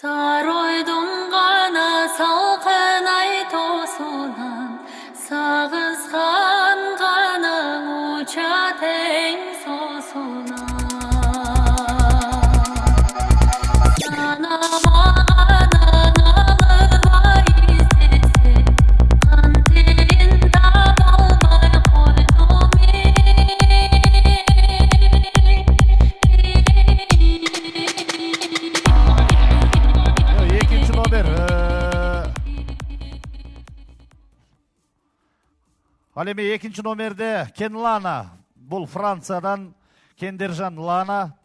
Saraydım gana salqın ay tosunan, sağızgan gaның uça teң sosunan. Sanamağanın alıbay izlese, qanteyin tabalmay qoydum Екінші номер. Ал эми экинчи номерде Кен Лана. Бул Франциядан Кендержан Лана.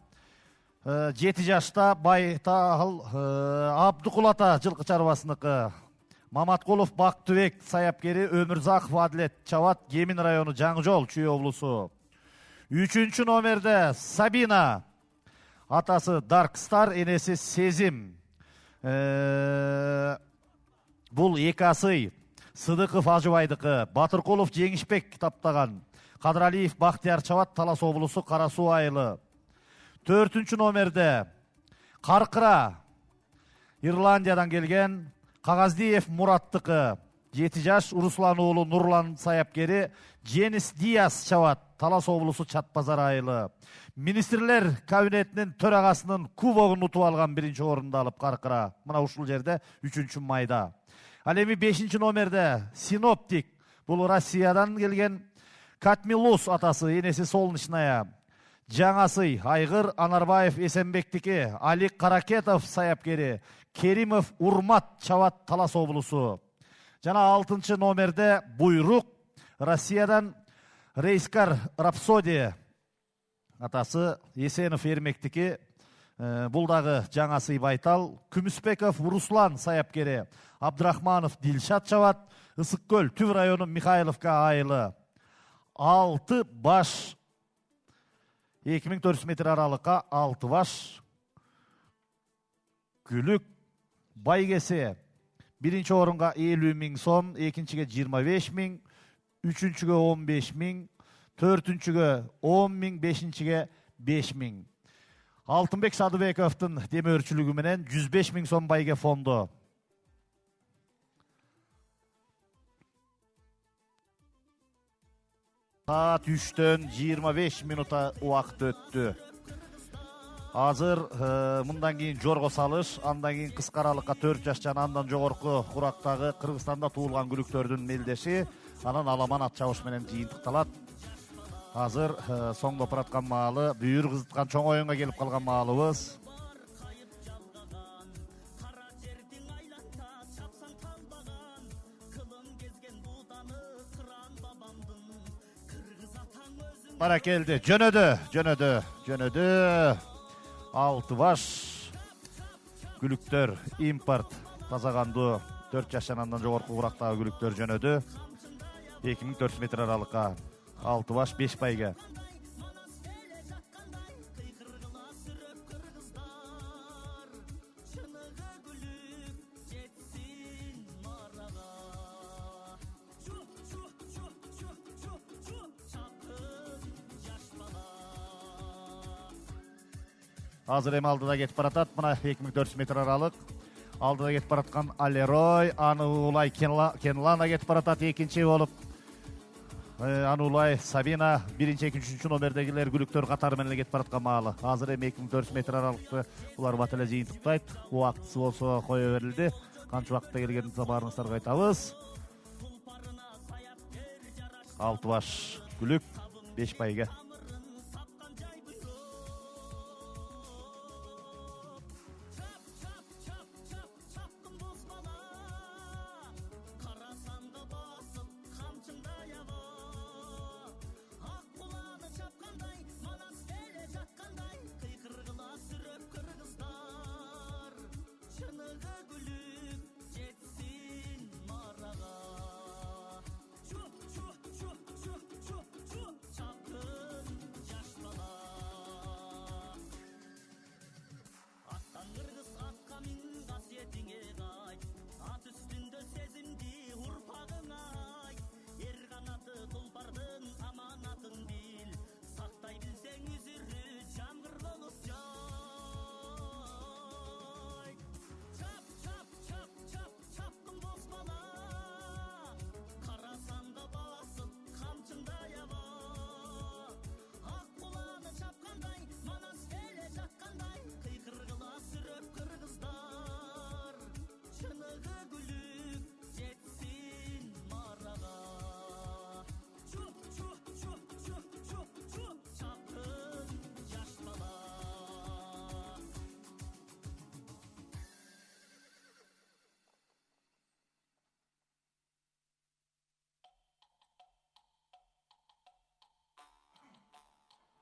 7 жашта байтал Абдыкул ата жылкы чарбасыныкы. Маматкулов Бактыбек саяпкери, Өмүрзаков Адлет Чават, Кемин району Жаңы Жол Чүй облусу. 3 номерде Сабина. Атасы Дарк Стар, энеси Сезим. Бул эки асый. Сыдыков Ажыбайдыкы, Батыркулов Жеңишбек таптаган. Кадралиев Бактияр Чават, Талас облусу, Кара Суу айылы. 4 номерде Каркыра, Ирландиядан келген Кагаздиев Мураттыкы, 7 жаш, Руслан уулу Нурлан саяпкери, Женис Диас Чават, Талас облусу, Чатбазар айылы. Министрлер кабинетинин төрагасынын кубогун утуп алган 1-орунду алып Каркыра. Мына ушул жерде 3 майда. Ал эми 5 номерде Синоптик. Бул Россиядан келген Катмилус атасы, энеси Солнечная. Жаңасы Айгыр Анарбаев Эсенбектики, Алик Каракетов саяпкери, Керимов Урмат Чават, Талас облусу. Жана 6 номерде Буйрук, Россиядан Рейскар Рапсодия атасы, Есенов Ермектики, бул дагы жаңасы Байтал, Күмүспеков Руслан саяпкери, Абдрахманов Дилшат Чават, Ысык көл Түв району Михайловка айылы. 6 баш 2400 метр аралыкка 6 баш күлүк байгесе. 1-орунга 50 000 сом, 2-чиге 25 000, 3-чүгө 15 000, 4-чүгө 10 000, 5-чиге 5 000. Алтынбек Садыбековдун демөөрчүлүгү менен 105 000 сом байге фонду. Saat 3'tөн 25 минута убакыт өттү. Азыр мындан кийин жорго салыш, андан кийин кыска аралыкка 4 жаш жана андан жогорку курактагы Кыргызстанда туулган күлүктөрдүн мелдеши, анан аламан ат чабыш менен жыйынтыкталат. Азыр соңдоп бараткан маалы, бүйүр кызыткан чоң оюнга келип калган маалыбыз. Бара келди, жөнөдү. 6 баш күлүктөр, импорт тазагандуу, 4 жаштан андан жогорку курактагы күлүктөр жөнөдү. 2400 метр аралыкка 6 баш 5 байга. Азыр эми алдыда кетип баратат. Мына 2400 метр аралык. Алдыда кетип бараткан Алерой, Анулай Кенлана кетип баратат экинчи болуп. Анулай Сабина 1-2 3 номердегилер күлүктөр катары менен кетип бараткан маалы. Азыр эми 2400 метр аралыкты булар бат эле жыйынтыктайт. Убактысы болсо кое берилди. Канча убакытта келгенинизди баарыңыздарга айтабыз. 6 баш күлүк 5 байга.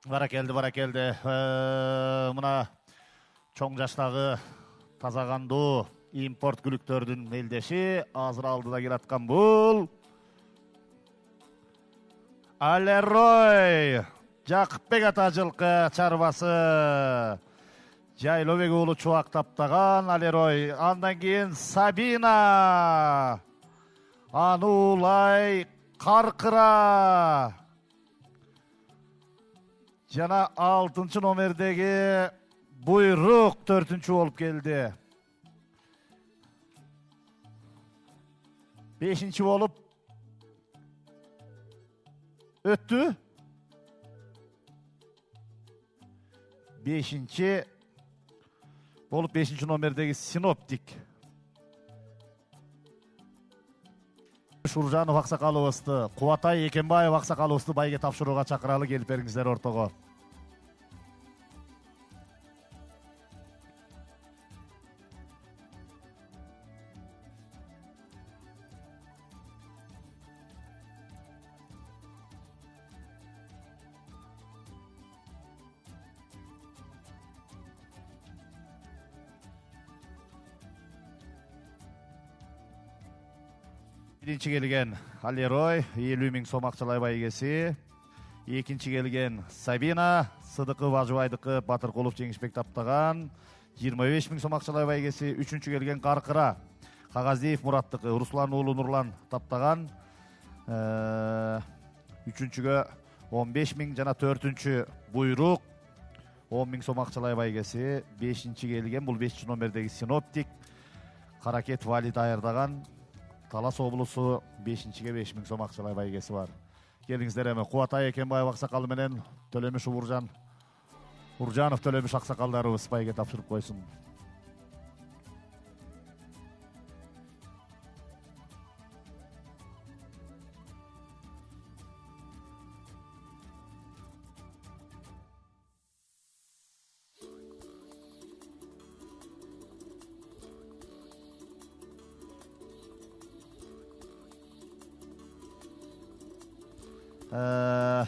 Barakeldi. Mına çoң жаштагы таза кандуу импорт күлүктөрдүн мелдеши азыр алдыда келаткан бул Алерой Жакыпбек ата жылкы чарбасы. Жайлообек уулу чубак таптаган Алерой. Андан кийин Сабина. Анулай Каркыра. Жана 6-чы номердеги Буйрук 4-чү болуп келди. 5-чи болуп өттү. 5-чи болуп 5-чи номердеги Синоптик. Шуржанов аксакалыбызды, Кубатай Экенбаев аксакалыбызды байге тапшырууга чакыралы, келип бериңиздер ортого. Биринчи келген Алерой 50 000 сом акчалай байгеси. Экинчи келген Сабина Сыдыков Ажыбайдыкы Батыркулов Жеңишбек таптаган 25 000 сом акчалай байгеси. Үчүнчү келген Каркыра Кагаздиев Мураттыкы Руслан уулу Нурлан таптаган. Үчүнчүгө 15 000 жана 4-чү Буйрук 10 000 сом акчалай байгеси. 5-чи келген бул 5-чи номердеги Синоптик Каракет Вали даярдаган. Талас облусу 5-чиге 5 000 сом акчалай байгеси бар. Келиңиздер эми Кубатай Экенбаев аксакалы менен Төлөмүш Уржанов Төлөмүш аксакалдарыбыз байге тапшырып койсун.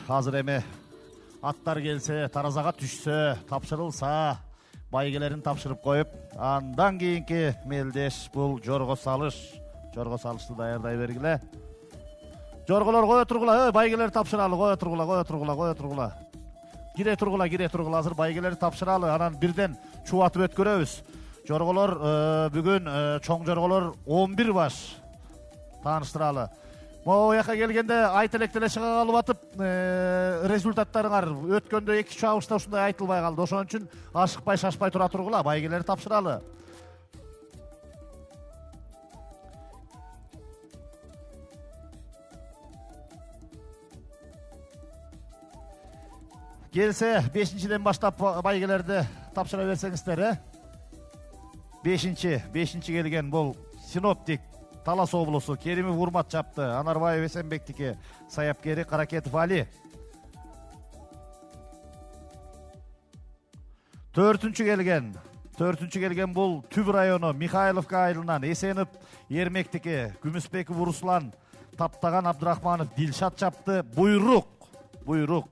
Азыр эми аттар келсе, таразага түшсө, тапшырылса, байгелерин тапшырып коюп, андан кийинки мелдеш бул жорго салыш. Жорго салышты даярдай бергиле. Жорголор кое тургула, байгелер тапшыралы, кое тургула. Кире тургула, азыр байгелерди тапшыралы, анан бирден чубатып өткөрөбүз. Жорголор бүгүн чоң жорголор 11 баш тааныштыралы. Могу жака келгенде айт электе эле чыга калып атып, результаттарыңар өткөндө 2 чабышта ушундай айтылбай калды. Ошон үчүн ашыкпай, шашпай тура тургула, байгелерди тапшыралы. Келсе 5-чиден баштап байгелерди тапшыра берсеңиздер, 5-чи келген бул Синоптик Талас облусу Керимов Урмат чапты. Анарбаев Эсенбектики саяпкери Каракетов Али. 4-чү келген бул Түб району Михайловка айылынан Эсенов Ермектики Күмүсбеков Руслан таптаган Абдырахманов Дилшат чапты. Буйрук 4-чүгө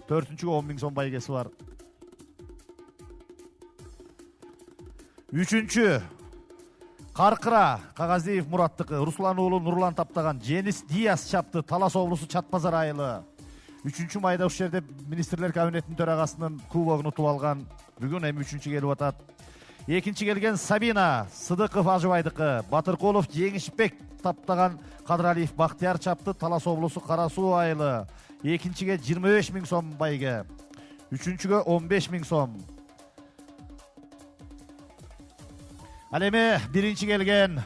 10 000 сом байгеси бар. 3-чү Каркыра Кагаздиев Мураттыкы Руслан уулу Нурлан таптаган Женис Диас чапты. Талас облусу Чатбазар айылы. 3-чү майда ушу жерде министрлер кабинетинин төрагасынын кубогун утуп алган. Бүгүн эми 3-чү келип атат. 2-чи келген Сабина Сыдыков Ажыбайдыкы Батыркулов Жеңишбек таптаган Кадыралиев Бактияр чапты. Талас облусу Кара Суу айылы. 2-чиге 25 000 сом байге. 3-чүгө 15 000 сом. Ал эми 1-чи келген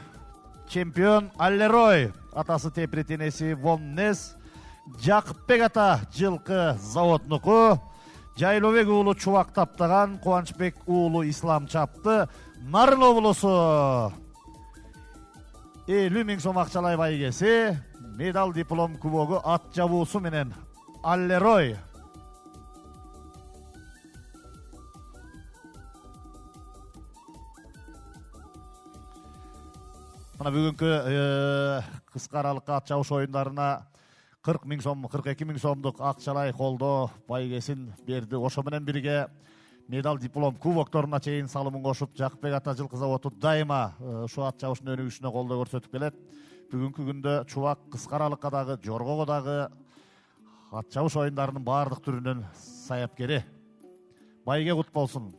чемпион Алерой атасы тепретенеси Воннес Жакыпбек ата жылкы заводнуку. Жайлообек уулу Чубак таптаган Кубанычбек уулу Ислам чапты. Нарын облусу 50 000 сом акчалай байгеси. Медал диплом кубогу ат жабуусу менен Алерой. Мына бүгүнкү кыска аралыкка ат жабыш оюндарына 40 000 сом, 42 000 сомдук акчалай колдоо байгесин берди. Ошо менен бирге медаль, диплом, кубокторуна чейин салымын кошуп, Жакпек ата жылкы заводу дайыма ушу ат чабыштын өнүгүшүнө колдоо көрсөтүп келет. Бүгүнкү күндө Чубак кыска аралыкка дагы, Жоргого дагы ат чабыш оюндарынын баардык түрүнүн саяпкери. Байге кут болсун.